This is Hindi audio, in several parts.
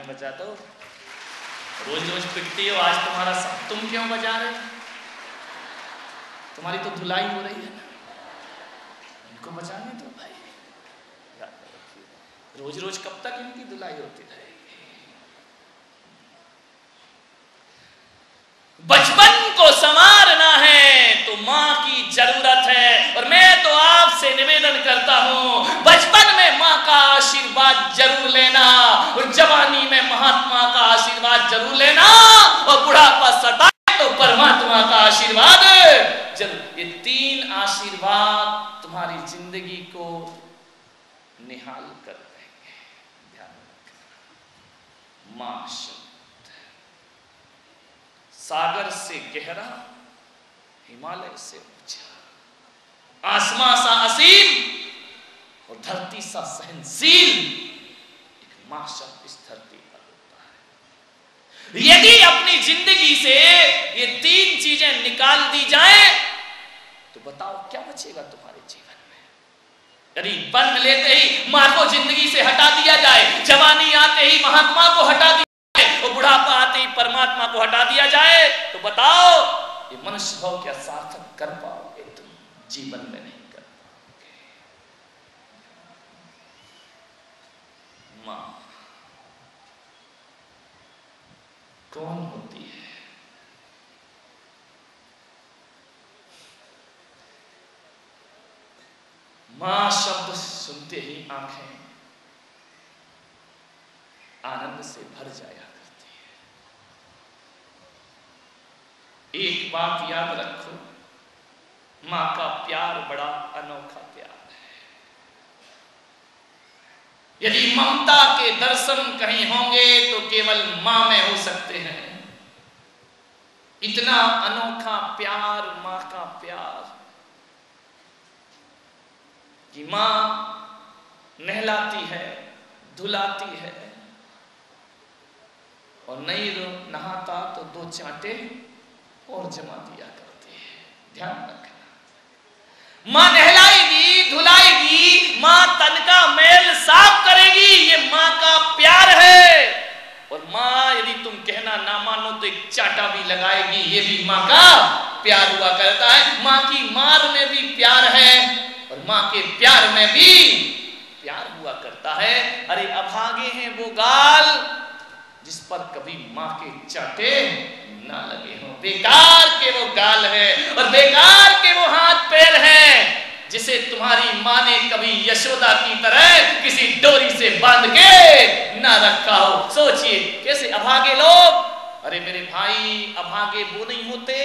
बजा दो। रोज रोज पिटती हो, आज तुम्हारा सब, तुम क्यों बजा रहे हो? तुम्हारी तो धुलाई हो रही है ना, इनको बजाने दो भाई। रोज रोज कब तक इनकी धुलाई होती रहेगी? बचपन को संवारना है तो मां की जरूरत है। और मैं तो आपसे निवेदन करता हूं, बचपन में मां का आशीर्वाद जरूर लेना, और जवानी में महात्मा का आशीर्वाद जरूर लेना, और बुढ़ापा सताए तो परमात्मा का आशीर्वाद जरूर। ये तीन आशीर्वाद तुम्हारी जिंदगी को निहाल कर देंगे। ध्यान रखना, मां शब्द सागर से गहरा, हिमालय से ऊंचा, आसमां सा असीम और धरती सा सहनशील, एक मां शब्द इस धरती पर होता है। यदि अपनी जिंदगी से ये तीन चीजें निकाल दी जाएं तो बताओ क्या बचेगा तुम्हारे जीवन में? यदि जन्म लेते ही मां को जिंदगी से हटा दिया जाए, जवानी आते ही महात्मा को हटा दिया जाए, और बुढ़ापा आते ही परमात्मा को हटा दिया जाए, तो बताओ ये मनुष्य भाव क्या सार्थक कर पाओगे? तुम जीवन में नहीं कर पाओगे। मां कौन होती है? मां शब्द सुनते ही आंखें आनंद से भर जाया करती है। एक बात याद रखो, मां का प्यार बड़ा अनोखा प्यार है। यदि ममता के दर्शन कहीं होंगे तो केवल मां में हो सकते हैं। इतना अनोखा प्यार, मां का प्यार, कि मां नहलाती है, धुलाती है, और नहीं नहाता तो दो चांटे और जमा दिया करती है। ध्यान रखना, मां नहलाएगी, धुलाएगी, मां तन का मैल साफ करेगी, ये मां का प्यार है। और मां यदि तुम कहना ना मानो तो एक चांटा भी लगाएगी, ये भी मां का प्यार हुआ करता है। मां की मार में भी प्यार है और मां के प्यार में भी प्यार हुआ करता है। अरे अभागे हैं वो गाल जिस पर कभी मां के चांटे ना लगे हों। बेकार के वो गाल है और बेकार के वो हाथ पैर हैं जिसे तुम्हारी मां ने कभी यशोदा की तरह किसी डोरी से बांध के ना रखा हो। सोचिए कैसे अभागे लोग। अरे मेरे भाई, अभागे वो नहीं होते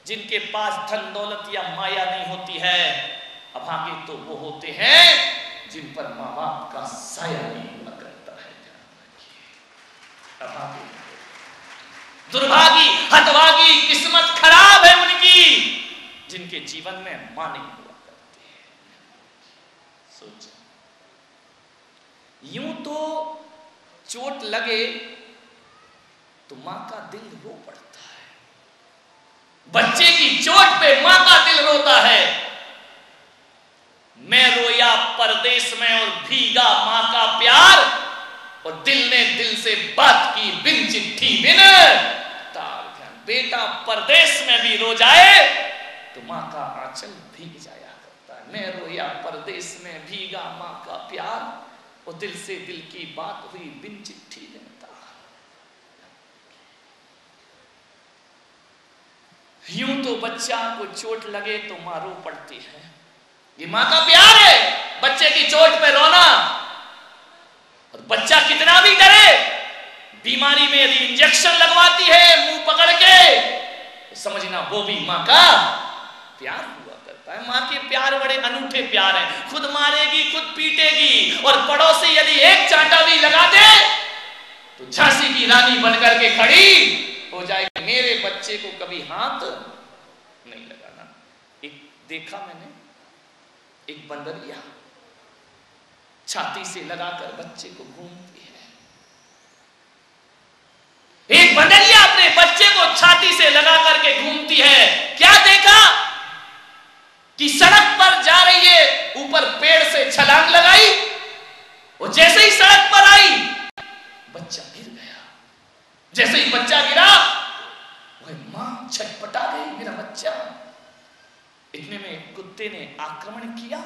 जिनके पास धन दौलत या माया नहीं होती है। अभागे तो वो होते हैं जिन पर माँ बाप का साया नहीं हुआ करता है। अभागे, दुर्भागी, हतभागी, किस्मत खराब है उनकी जिनके जीवन में मां नहीं हुआ करती है। सोचो, यूं तो चोट लगे तो मां का दिल रो पड़ता है। बच्चे की चोट पे मां का दिल रोता है। मैं रोया परदेश में और भीगा मां का प्यार, और दिल ने दिल से बात की बिन चिट्ठी बिन तार। बेटा परदेश में भी रो जाए तो मां का आंचल भीग जाया करता है। मैं रोया परदेश में भीगा मां का प्यार, और दिल से दिल की बात हुई बिन चिट्ठी बिन तार। यूं तो बच्चा को चोट लगे तो मां रो पड़ती है, ये मां का प्यार है। बच्चे की चोट पे रोना, और बच्चा कितना भी डरे, बीमारी में यदि इंजेक्शन लगवाती है मुंह पकड़ के, तो समझना वो भी मां का प्यार हुआ करता है। मां के प्यार बड़े अनूठे प्यार हैं। खुद मारेगी, खुद पीटेगी, और पड़ोसी यदि एक चांटा भी लगा दे तो झांसी की रानी बनकर के खड़ी हो जाएगी। मेरे बच्चे को कभी हाथ नहीं लगाना। एक देखा मैंने, एक बंदरिया छाती से लगाकर बच्चे को घूमती है। एक बंदरिया अपने बच्चे को छाती से लगा करके घूमती है। क्या देखा कि सड़क पर जा रही है, ऊपर पेड़ से छलांग लगाई, और जैसे ही सड़क पर आई बच्चा गिर गया। जैसे ही बच्चा गिरा, वह मां छटपटा गई, मेरा बच्चा। इतने में एक कुत्ते ने आक्रमण किया।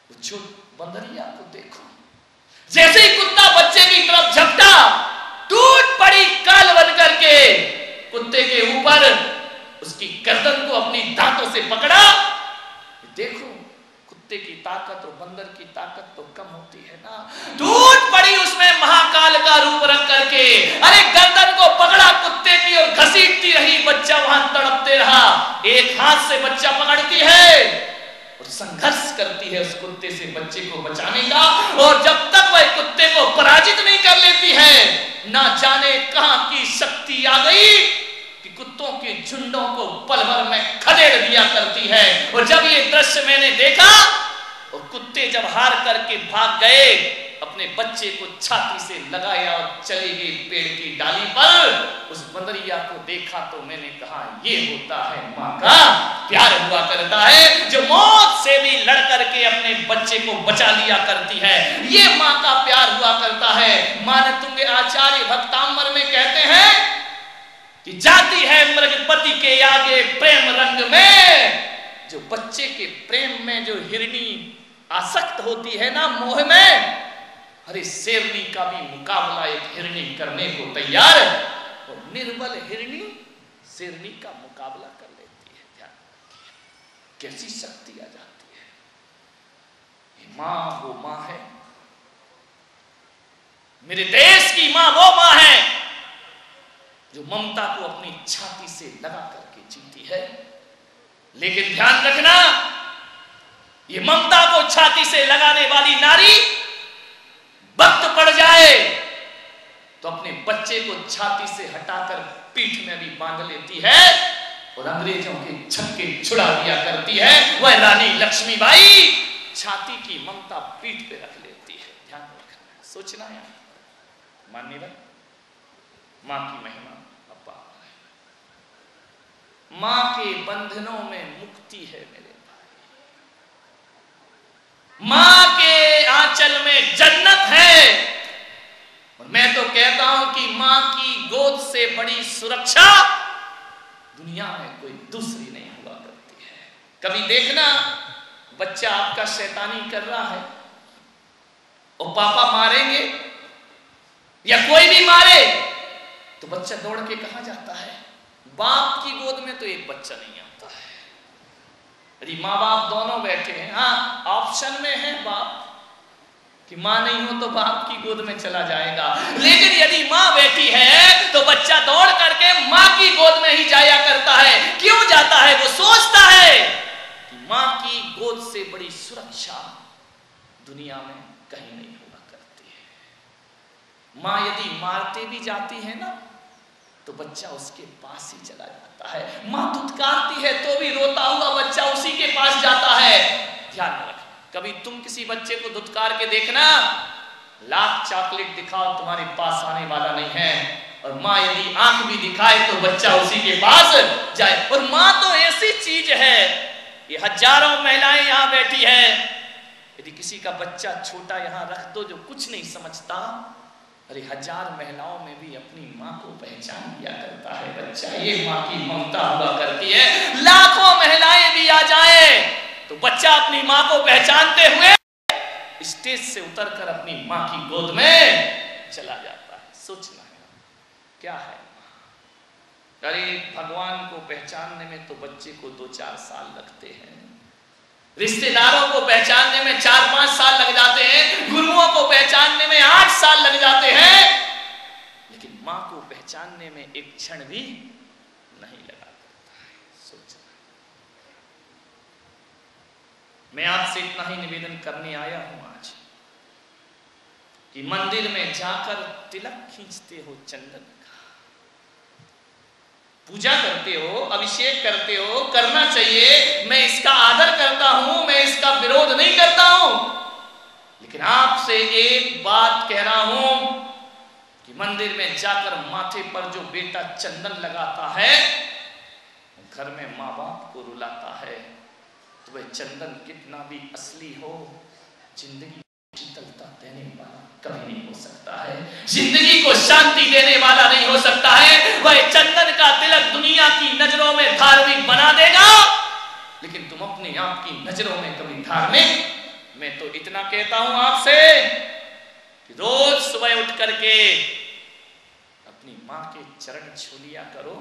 वो जो बंदरिया को देखो, जैसे ही कुत्ता बच्चे की तरफ झपटा, टूट पड़ी काल बन करके कुत्ते के ऊपर, उसकी गर्दन को अपनी दांतों से पकड़ा। देखो, कुत्ते की ताकत और बंदर की ताकत तो कम होती है ना। टूट पड़ी उसमें महाकाल का रूप रख करके, अरे गर्दन को पकड़ा कुत्ते की और घसीटती रही, बच्चा वहां तड़पते रहा। एक हाथ से बच्चा पकड़ती है और संघर्ष करती है उस कुत्ते से बच्चे को बचाने का, और जब तक वह कुत्ते को पराजित नहीं कर लेती है, ना जाने कहां की शक्ति आ गई कि कुत्तों के झुंडों को पल भर में खदेड़ दिया करती है। और जब ये दृश्य मैंने देखा, और कुत्ते जब हार करके भाग गए, अपने बच्चे को छाती से लगाया और चले गए पेड़ की डाली पर, उस बंदरिया को देखा तो मैंने कहा, ये होता है मां का प्यार हुआ करता है, जो मौत से भी लड़ करके अपने बच्चे को बचा लिया करती है। ये मां का प्यार हुआ करता है। मानतुंग आचार्य भक्तांबर में कहते हैं कि जाती है मृगपति के आगे प्रेम रंग में। जो बच्चे के प्रेम में जो हिरणी आसक्त होती है ना, मोह में, अरे शेरनी का भी मुकाबला एक हिरणी करने को तैयार है, और निर्बल हिरणी शेरनी का मुकाबला कर लेती है। ध्यान रखिए, कैसी शक्ति आ जाती है। मां वो मां है, मेरे देश की मां वो मां है जो ममता को अपनी छाती से लगा करके जीती है। लेकिन ध्यान रखना, ये ममता को छाती से लगाने वाली नारी वक्त पड़ जाए तो अपने बच्चे को छाती से हटाकर पीठ में भी बांध लेती है और अंग्रेजों के छक्के छुड़ा दिया करती है। वह रानी लक्ष्मीबाई छाती की ममता पीठ पे रख लेती है। ध्यान रखना, सोचना है। मान्यवर, मां की महिमा अपार है। मां के बंधनों में मुक्ति है मेरे भाई। मां के आंचल में जन्नत है। और मैं तो कहता हूं कि मां की गोद से बड़ी सुरक्षा दुनिया में कोई दूसरी नहीं हुआ करती है। कभी देखना, बच्चा आपका शैतानी कर रहा है और पापा मारेंगे या कोई भी मारे तो बच्चा दौड़ के कहां जाता है? बाप की गोद में तो एक बच्चा नहीं आता है। यदि माँ बाप दोनों बैठे हैं, हाँ ऑप्शन में है बाप कि माँ नहीं हो तो बाप की गोद में चला जाएगा, लेकिन यदि माँ बैठी है तो बच्चा दौड़ करके माँ की गोद में ही जाया करता है। क्यों जाता है? वो सोचता है कि माँ की गोद से बड़ी सुरक्षा दुनिया में कहीं नहीं हुआ करती है। माँ यदि मारते भी जाती है ना तो बच्चा उसके पास ही चला जाता है। माँ धुतकारती है तो भी रोता हुआ बच्चा उसी के पास जाता है। ध्यान रख, कभी तुम किसी बच्चे को धुतकार के देखना, लाख चॉकलेट दिखाओ तुम्हारे पास आने वाला नहीं है। और माँ यदि आंख भी दिखाए तो बच्चा उसी के पास जाए। और माँ तो ऐसी चीज है, ये हजारों महिलाएं यहाँ बैठी है, यदि किसी का बच्चा छोटा यहाँ रख दो जो कुछ नहीं समझता, अरे हजार महिलाओं में भी अपनी माँ को पहचान लिया करता है बच्चा। ये माँ की ममता हुआ करती है। लाखों महिलाएं भी आ जाए तो बच्चा अपनी माँ को पहचानते हुए स्टेज से उतरकर अपनी माँ की गोद में चला जाता है। सोचना है क्या है। अरे भगवान को पहचानने में तो बच्चे को 2-4 साल लगते हैं, रिश्तेदारों को पहचानने में 4-5 साल लग जाते हैं, गुरुओं को पहचानने में 8 साल लग जाते हैं, लेकिन मां को पहचानने में एक क्षण भी नहीं लगा करता है। सोचना, मैं आपसे इतना ही निवेदन करने आया हूं आज कि मंदिर में जाकर तिलक खींचते हो, चंदन का पूजा करते हो, अभिषेक करते हो, करना चाहिए। मैं इसका आदर करता हूं, मैं इसका विरोध नहीं करता हूं, लेकिन आपसे एक बात कह रहा हूं कि मंदिर में जाकर माथे पर जो बेटा चंदन लगाता है, घर में माँ बाप को रुलाता है, तो वह चंदन कितना भी असली हो, जिंदगी शीतलता देने वाला कभी नहीं हो सकता है। जिंदगी को शांति देने वाला नहीं हो सकता है। वह चंदन का तिलक दुनिया की नजरों में धार्मिक बना देगा, लेकिन तुम अपने आप की नजरों में कभी धार्मिक। मैं तो इतना कहता हूं आपसे कि रोज सुबह उठ करके अपनी मां के चरण छू लिया करो,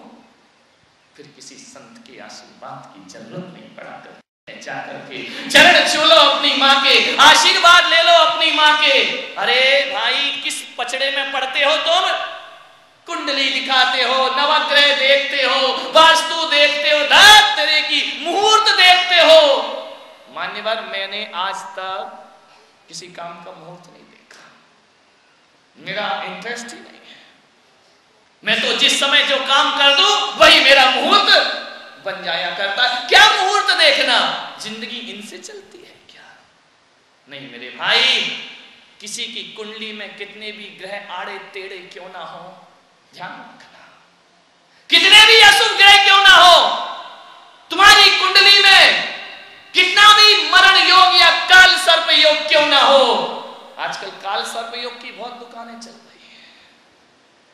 फिर किसी संत के आशीर्वाद की जरूरत नहीं पड़ा कर जाकर के चरण छू लो अपनी माँ के, आशीर्वाद ले लो अपनी माँ के। अरे भाई किस पचड़े में पड़ते हो तुम? कुंडली दिखाते हो, नवग्रह देखते हो, वास्तु देखते हो, रात तेरे की मुहूर्त देखते हो। मान्यवर मैंने आज तक किसी काम का मुहूर्त नहीं देखा, मेरा इंटरेस्ट ही नहीं है। मैं तो जिस समय जो काम कर दूं वही मेरा मुहूर्त बन जाया करता है। क्या मुहूर्त देखना? जिंदगी इनसे चलती है क्या? नहीं मेरे भाई, किसी की कुंडली में कितने भी ग्रह आड़े टेढ़े क्यों ना हो, ध्यान रखना, कितने भी अशुभ ग्रह क्यों ना हो, तुम्हारी कुंडली में कितना भी मरण योग या काल सर्प योग क्यों ना हो। आजकल काल सर्प योग की बहुत दुकानें चल रही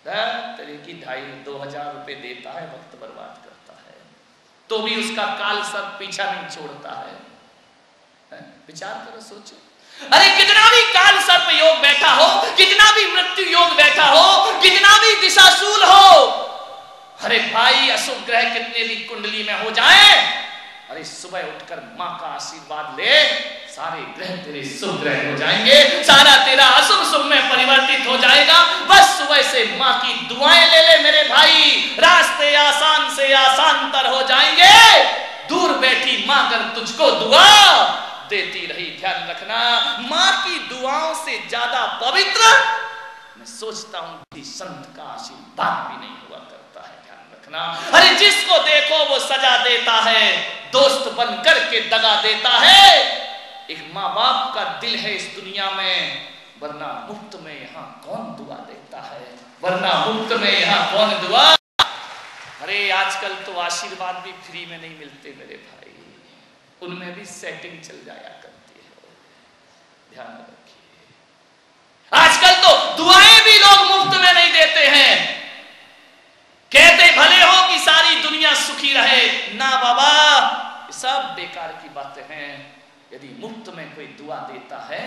है, तेरे की 2,500-2,000 रुपए देता है, वक्त बर्बाद करता है, तो भी उसका काल सर्प पीछा नहीं छोड़ता है। विचार करो, सोचो। अरे कितना भी काल सर्प योग बैठा हो, कितना भी मृत्यु योग बैठा हो, कितना भी दिशाशूल हो, अरे भाई अशुभ ग्रह कितने भी कुंडली में हो जाए, अरे सुबह उठकर मां का आशीर्वाद ले, सारे ग्रह तेरे शुभ ग्रह हो जाएंगे, सारा तेरा अशुभ शुभ में परिवर्तित हो जाएगा। बस सुबह से मां की दुआएं ले ले मेरे भाई, रास्ते आसान से आसान तर हो जाएंगे। दूर बैठी मां अगर तुझको दुआ देती रही, ध्यान रखना, मां की दुआओं से ज्यादा पवित्र मैं सोचता हूं कि संत का आशीर्वाद भी नहीं हुआ करता है, ध्यान रखना। अरे जिसको देखो वो सजा देता है, दोस्त बन करके दगा देता है। एक माँ बाप का दिल है इस दुनिया में, वरना मुफ्त में यहाँ कौन दुआ देता है, वरना मुफ्त में यहाँ कौन दुआ। अरे आजकल तो आशीर्वाद भी फ्री में नहीं मिलते मेरे भाई, उनमें भी सेटिंग चल जाया करती है, ध्यान रखिए। आजकल तो दुआएं भी लोग मुफ्त में नहीं देते हैं, कहते भले हो कि सारी दुनिया सुखी रहे। ना बाबा, सब बेकार की बातें हैं। यदि मुफ्त में कोई दुआ देता है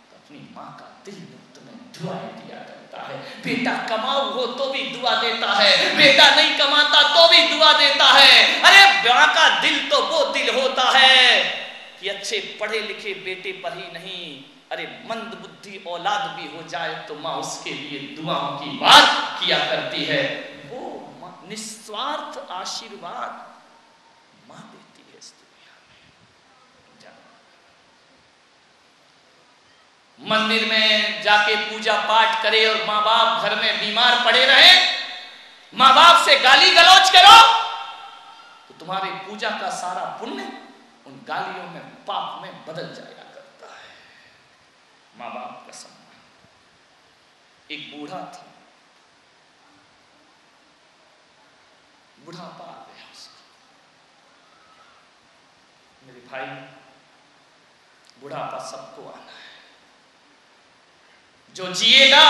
तो अपनी माँ का दिल मुफ्त में दुआएं दिया करता है। बेटा कमाऊ हो तो भी दुआ देता है, बेटा नहीं कमाता तो भी दुआ देता है। अरे माँ का दिल तो वो दिल होता है कि अच्छे पढ़े लिखे बेटे पर ही नहीं, अरे मंद बुद्धि औलाद भी हो जाए तो माँ उसके लिए दुआओं की बात किया करती है। वो निस्वार्थ आशीर्वाद माँ देती है इस दुनिया में। मंदिर में जाके पूजा पाठ करे और माँ बाप घर में बीमार पड़े रहे, माँ बाप से गाली गलौज करो तो तुम्हारी पूजा का सारा पुण्य उन गालियों में पाप में बदल जाया करता है। माँ बाप का सम्मान। एक बूढ़ा था, बुढ़ापा आ गया उसको। मेरे भाई, बुढ़ापा सबको आना है, जो जिएगा